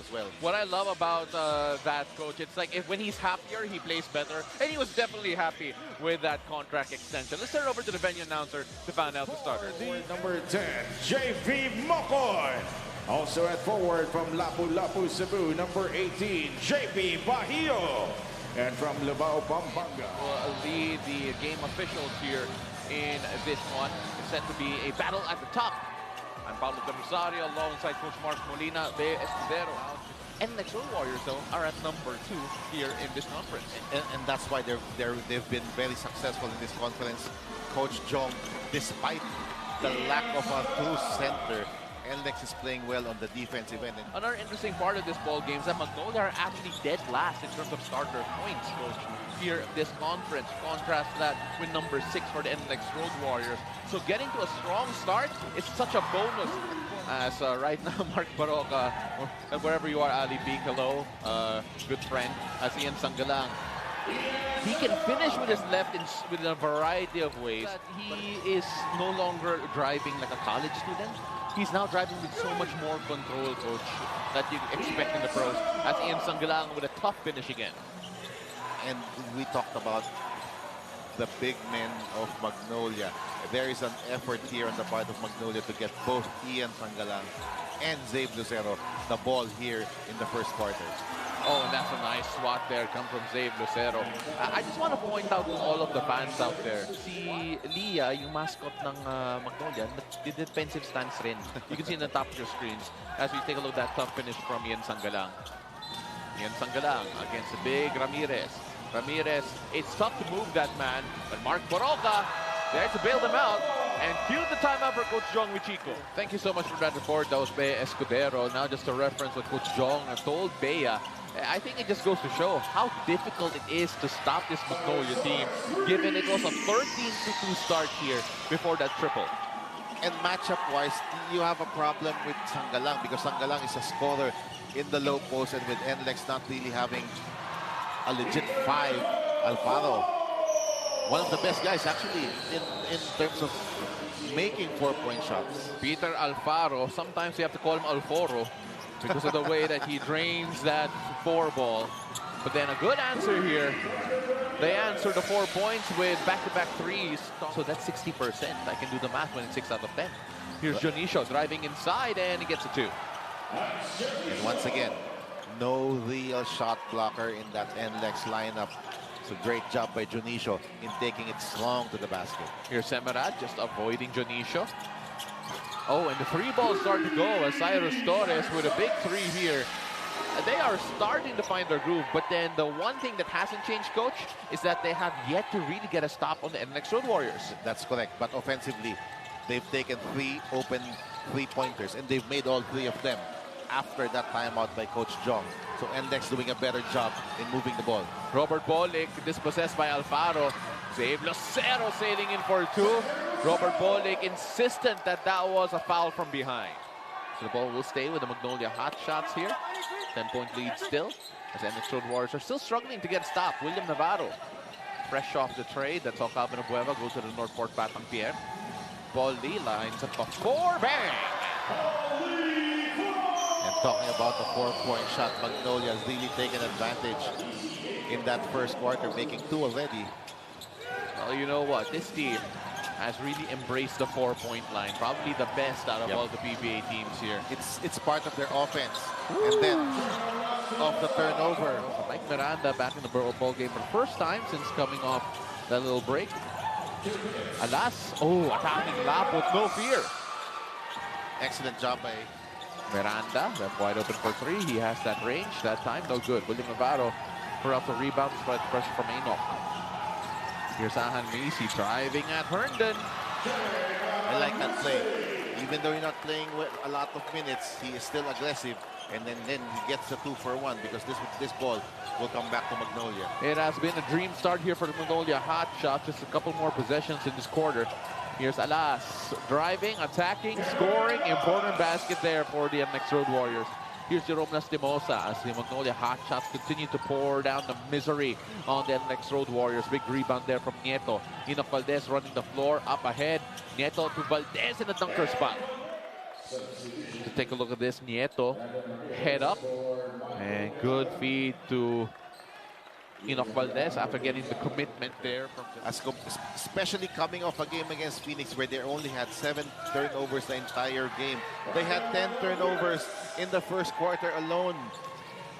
as well. What I love about that, coach, it's like when he's happier, he plays better. And he was definitely happy with that contract extension. Let's turn it over to the venue announcer to find out the starters. Number 10, JV Mokoy. Also at forward from Lapu-Lapu, Cebu, number 18, JP Bahio. And from Lubao, Pampanga. Will lead the game officials here in this one. It's set to be a battle at the top. I'm Pablo de Rosario alongside Coach Mark Molina de Escudero. NLEX Road Warriors, though, are at number 2 here in this conference. And that's why they've been very successful in this conference. Coach Jong, despite the lack of a true center, NLEX is playing well on the defensive end. Another interesting part of this ball game is that Magnolia are actually dead last in terms of starter points, coach, here in this conference. Contrast that with number 6 for the NLEX Road Warriors. So getting to a strong start is such a bonus. As right now, Mark Baroka, wherever you are, Ali Big, hello, good friend, as Ian Sanggalang. He can finish with his left with a variety of ways. He is no longer driving like a college student. He's now driving with so much more control, coach, that you expect in the pros. As Ian Sanggalang with a tough finish again. And we talked about the big men of Magnolia. There is an effort here on the part of Magnolia to get both Ian Sanggalang and Zabe Lucero the ball here in the first quarter. Oh, and that's a nice swat there, come from Zabe Lucero. I just want to point out to all of the fans out there, si Leah, yung mascot ng Magnolia, the defensive stance rin. You can see in the top of your screens as we take a look at that tough finish from Ian Sanggalang. Ian Sanggalang against the big Ramirez. Ramirez, it's tough to move that man, but Mark Baroka there to bail them out. And cue the timeout for Coach Jong Wichico. Thank you so much for that report. That was Bea Escudero. Now just a reference what Coach Jong told Bea. I think it just goes to show how difficult it is to stop this Magnolia team, given it was a 13-2 start here before that triple. And matchup-wise, you have a problem with Sanggalang because Sanggalang is a scorer in the low post, and with NLEX not really having a legit 5, Alfaro, one of the best guys actually in terms of making 4-point shots. Peter Alfaro, sometimes you have to call him Alforo because of the way that he drains that 4 ball. But then a good answer here. They answer the 4 points with back-to-back threes. So that's 60%. I can do the math when it's 6 out of 10. Here's Jonicio driving inside and he gets a 2. And once again, no real shot blocker in that NLEX lineup. So great job by Jonicio in taking it strong to the basket. Here's Semerad just avoiding Jonicio. Oh, and the 3 balls start to go as Cyrus Torres with a big 3 here. They are starting to find their groove, but then the one thing that hasn't changed, coach, is that they have yet to really get a stop on the NLEX Road Warriors. That's correct, but offensively, they've taken 3 open 3-pointers, and they've made all 3 of them after that timeout by Coach Jong. So NLEX doing a better job in moving the ball. Robert Bolick dispossessed by Alfaro. Zabe Lucero sailing in for 2. Robert Bolick insistent that that was a foul from behind. So the ball will stay with the Magnolia Hotshots here. 10-point lead still, as NLEX Road Warriors are still struggling to get a stop. William Navarro, fresh off the trade. That's all Calvin Abueva goes to the Northport Batang Pierre. Bolly lines up a 4, bang! And talking about the 4-point shot, Magnolia has really taken advantage in that first quarter, making 2 already. Well, you know what? This team has really embraced the 4-point line. Probably the best out of all the PBA teams here. It's part of their offense. And then, off the turnover. Mike Miranda back in the ball game for the first time since coming off that little break. Alas, attacking Lapot, no fear. Excellent job by Miranda, left wide open for 3. He has that range that time, no good. William Navarro for up the rebound, despite the pressure from Enoch. Here's Ahan Macy driving at Herndon. I like that play. Even though you're not playing with a lot of minutes, he is still aggressive. And then he gets the 2-for-1 because this ball will come back to Magnolia. It has been a dream start here for the Magnolia Hotshots. Just a couple more possessions in this quarter. Here's Alas driving, attacking, scoring. Important basket there for the NLEX Road Warriors. Here's Jerome Lastimosa as the Magnolia Hotshots continue to pour down the misery on the NLEX Road Warriors. Big rebound there from Nieto. Enoch Valdez running the floor, up ahead. Nieto to Valdez in the dunker spot. take a look at this. Nieto, head up. And good feed to Enoch Valdez after getting the commitment there. Especially coming off a game against Phoenix where they only had 7 turnovers the entire game. They had 10 turnovers in the first quarter alone.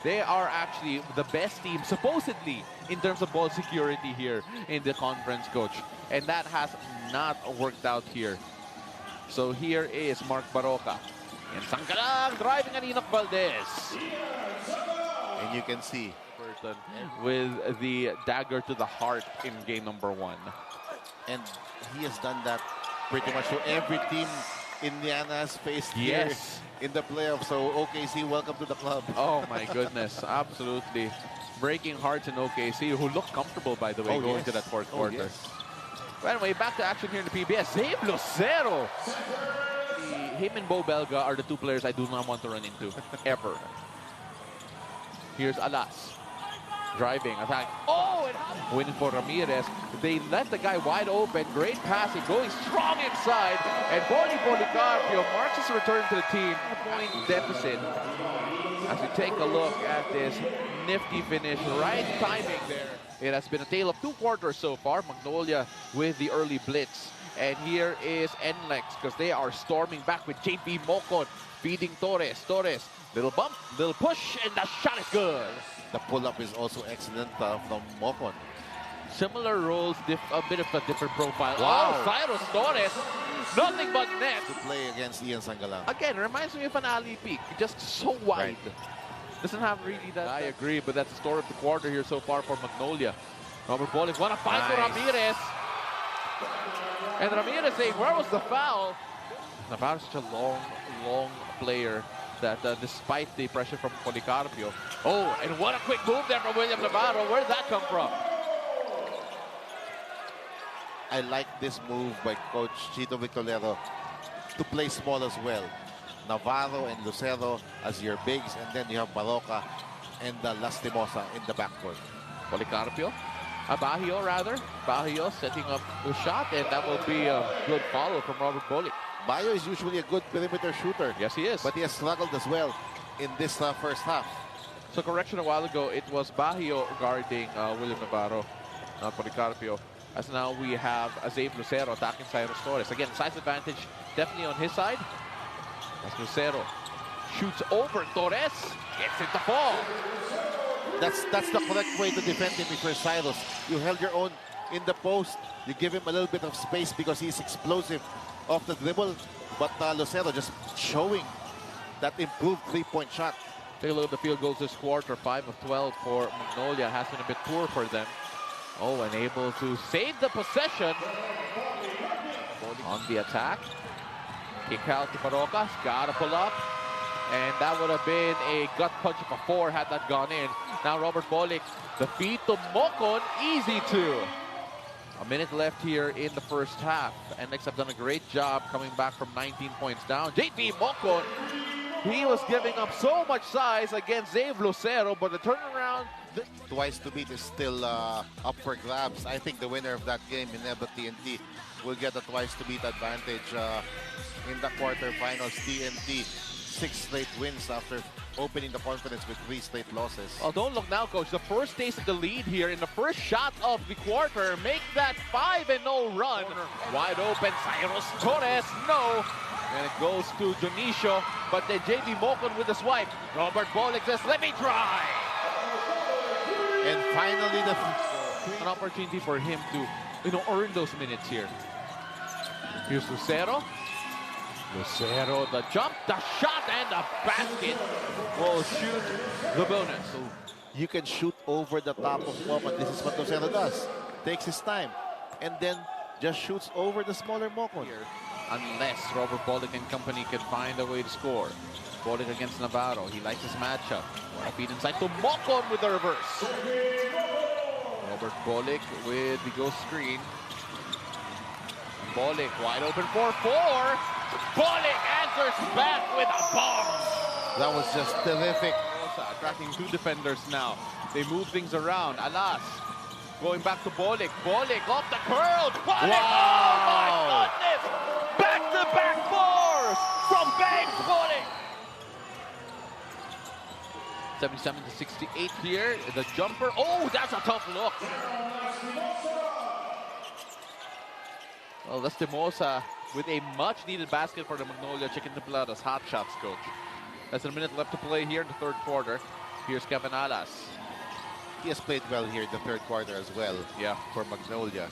They are actually the best team, supposedly, in terms of ball security here in the conference, coach. And that has not worked out here. So here is Mark Baroka. And Sangkalang driving at Enoch Valdez. And you can see with the dagger to the heart in game number 1. And he has done that pretty much to every team Indiana has faced here in the playoffs. So OKC, welcome to the club. Oh my goodness, absolutely. Breaking hearts in OKC, who look comfortable, by the way, going to that fourth quarter. Yes. But anyway, back to action here in the PBA. Zave Lucero. Him and Bo Belga are the 2 players I do not want to run into, ever. Here's Alas. Driving, attack. Oh, and winning for Ramirez. They left the guy wide open. Great passing, going strong inside. And Policarpio marks his return to the team. Point deficit. As we take a look at this nifty finish, right timing there. It has been a tale of 2 quarters so far. Magnolia with the early blitz. And here is NLEX because they are storming back with JP Mocon feeding Torres. Torres, little bump, little push, and the shot is good. The pull-up is also excellent from Mocon. Similar roles, a bit of a different profile. Wow. Oh, Cyrus Torres, nothing but net. To play against Ian Sangkalang. Again, reminds me of an alley peak, just so wide. Right. Doesn't have really that. I agree, but that's the story of the quarter here so far for Magnolia. Robert Bolick, what a fight for Ramirez. And Ramirez saying, where was the foul? Navarro's such a long player that despite the pressure from Policarpio. Oh, and what a quick move there from William Navarro. Where did that come from? I like this move by Coach Chito Victorero to play small as well. Navarro and Lucero as your bigs, and then you have Baroka and Lastimosa in the backcourt. Policarpio, Bajío rather. Bajío setting up the shot, and that will be a good follow from Robert Bolick. Bayo is usually a good perimeter shooter. Yes, he is. But he has struggled as well in this first half. So correction a while ago, it was Bajío guarding William Navarro, not Policarpio. As now we have Azabe Lucero attacking Cyrus Torres. Again, size advantage definitely on his side. As Lucero shoots over Torres, gets it to fall. That's the correct way to defend him if you're Cyrus. You held your own in the post. You give him a little bit of space because he's explosive off the dribble. But Lucero just showing that improved 3-point shot. Take a look at the field goals this quarter. 5 of 12 for Magnolia. Has been a bit poor for them. Oh, and able to save the possession. On the attack. Kick out to Baroka. Gotta pull up. And that would have been a gut punch of a 4 had that gone in. Now Robert Bolick, the feed to Mocon, easy 2. A minute left here in the first half. NLEX have done a great job coming back from 19 points down. JP Mocon, he was giving up so much size against Zave Lucero, but the turnaround... Twice to beat is still up for grabs. I think the winner of that game in Nebra TNT will get a twice to beat advantage in the quarterfinals. TNT 6 straight wins after opening the conference with 3 straight losses. Oh, don't look now, coach. The first taste of the lead here in the first shot of the quarter. Make that 5-0 run. Wide open, Cyrus Torres, no. And it goes to Dionisio, but then JB Mocon with the swipe. Robert Bolick says, let me try. And finally, an opportunity for him to, earn those minutes here. Here's Lucero. Lucero, the jump, the shot, and the basket will shoot the bonus. So you can shoot over the top of Mocon. This is what Lucero does. Takes his time. And then just shoots over the smaller Mocon. Unless Robert Bolick and company can find a way to score. Bolick against Navarro. He likes his matchup. Feed inside to Mocon with the reverse. Robert Bolick with the ghost screen. Bolick wide open for 4. Bolick answers back with a bomb. That was just terrific. Attracting 2 defenders now. They move things around. Alas going back to Bolick. Bolick off the curl. Bolick! Wow. Oh my goodness! Back-to-back 4s from Banks Bolick. 77 to 68 here. The jumper. Oh, that's a tough look. Well, Lastimosa with a much-needed basket for the Magnolia Chicken Templados Hotshots coach. There's a minute left to play here in the third quarter. Here's Kevin Alas. He has played well here in the third quarter as well. Yeah, for Magnolia.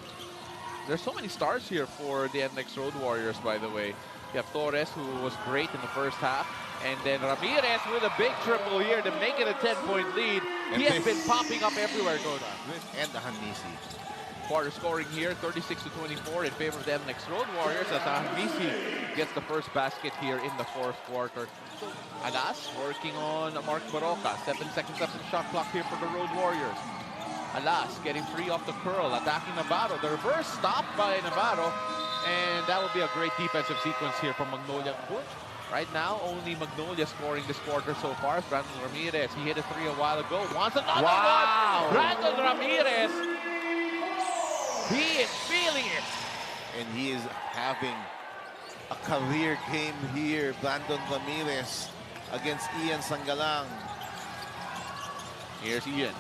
There's so many stars here for the NLEX Road Warriors, by the way. You have Torres, who was great in the first half. And then Ramirez with a big triple here to make it a 10-point lead. He has been popping up everywhere, Goda. And the Hanmisi. Quarter scoring here, 36 to 24 in favor of the NLEX Road Warriors as Hanmisi gets the first basket here in the fourth quarter. Alas working on Mark Baroka. 7 seconds left in the shot clock here for the Road Warriors. Alas getting free off the curl, attacking Navarro. The reverse stopped by Navarro. And that will be a great defensive sequence here from Magnolia. Right now, only Magnolia scoring this quarter so far. Brandon Ramirez, he hit a three a while ago. Wants another one! Brandon Ramirez, he is feeling it. And he is having a career game here. Brandon Ramirez against Ian Sangalang. Here's Ian.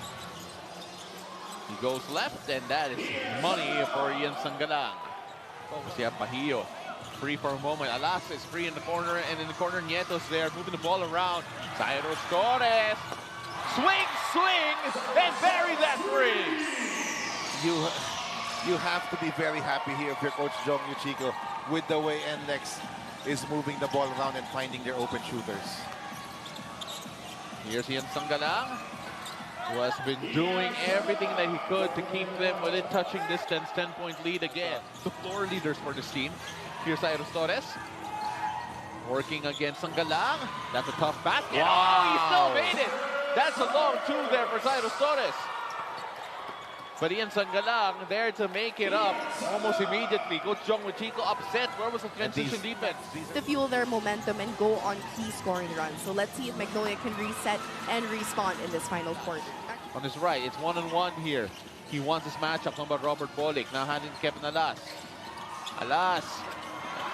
He goes left, and that is money for Ian Sangalang. Focus, you have Bahio. Free for a moment. Alas is free in the corner, and in the corner, Nieto's there, moving the ball around. Cyrus Torres. Swing, swing, and bury that free. You have to be very happy here if you're Coach Jong Yuchiko with the way NLEX is moving the ball around and finding their open shooters. Here's Ian Sangalang, who has been doing everything that he could to keep them within touching distance. 10-point lead again. The floor leaders for this team. Here's Cyrus Torres. Working against Sangalang. That's a tough basket. Wow. Oh, he still made it. That's a long two there for Cyrus Torres. But Ian Sangalang there to make it up almost immediately. Coach Jong Yuchiko upset. Where was the transition defense? To fuel their momentum and go on key scoring runs. So let's see if Magnolia can reset and respawn in this final quarter. On his right, it's 1-on-1 here. He wants this matchup. Number Robert Bolick. Now handing to Kevin Alas. Alas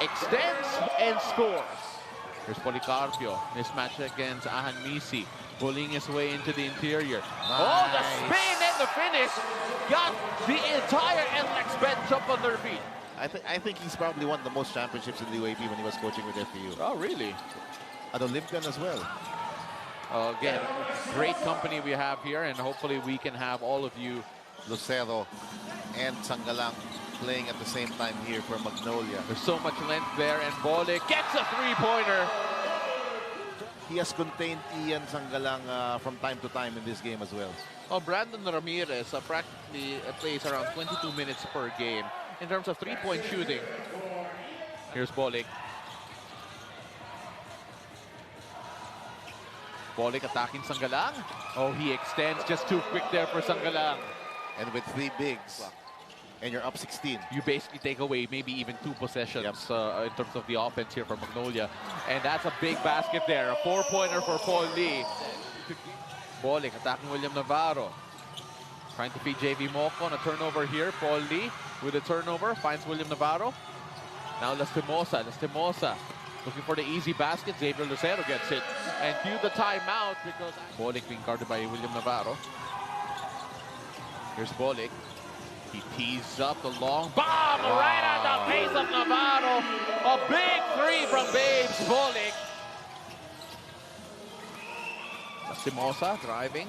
extends and scores. Here's Policarpio. Mismatch against Ahan Misi. Pulling his way into the interior. Nice. Oh, the spin and the finish got the entire NLEX bench up on their feet. I think he's probably won the most championships in the UAP when he was coaching with FPU. Oh, really? An Olympian as well. Again, great company we have here, and hopefully we can have all of you. Lucero and Sangalang playing at the same time here for Magnolia. There's so much length there, and Bolick gets a three-pointer. He has contained Ian Sangalang from time to time in this game as well. Oh, Brandon Ramirez practically plays around 22 minutes per game in terms of three-point shooting. Here's Bolick. Bolick attacking Sangalang. Oh, he extends just too quick there for Sangalang. And with three bigs, and you're up 16. You basically take away maybe even 2 possessions in terms of the offense here from Magnolia. And that's a big basket there. A 4-pointer for Paul Lee. Bolick attacking William Navarro. Trying to feed JV Moko on a turnover here. Paul Lee with a turnover finds William Navarro. Now Lastimosa. Lastimosa looking for the easy basket. Xavier Lucero gets it. And cue the timeout because Bolick being guarded by William Navarro. Here's Bolick. He tees up the long bomb right at the face of Navarro. A big three from Babes Bolick. Lastimosa driving,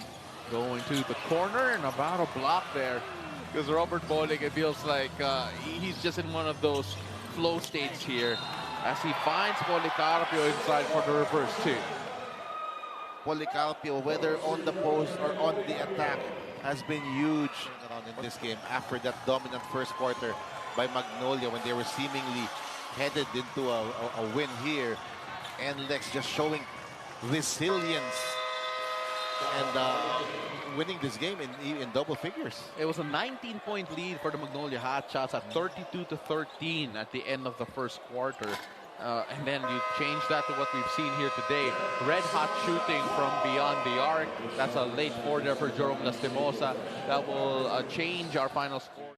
going to the corner. Navarro blocked there because Robert Bolick, it feels like he's just in one of those flow states here as he finds Policarpio inside for the reverse two. Policarpio, whether on the post or on the attack, has been huge in this game after that dominant first quarter by Magnolia when they were seemingly headed into a win here. NLEX just showing resilience and winning this game in double figures. It was a 19-point lead for the Magnolia Hotshots at 32-13 at the end of the first quarter. And then you change that to what we've seen here today. Red hot shooting from beyond the arc. That's a late order for Jerome Lastimosa. That will change our final score.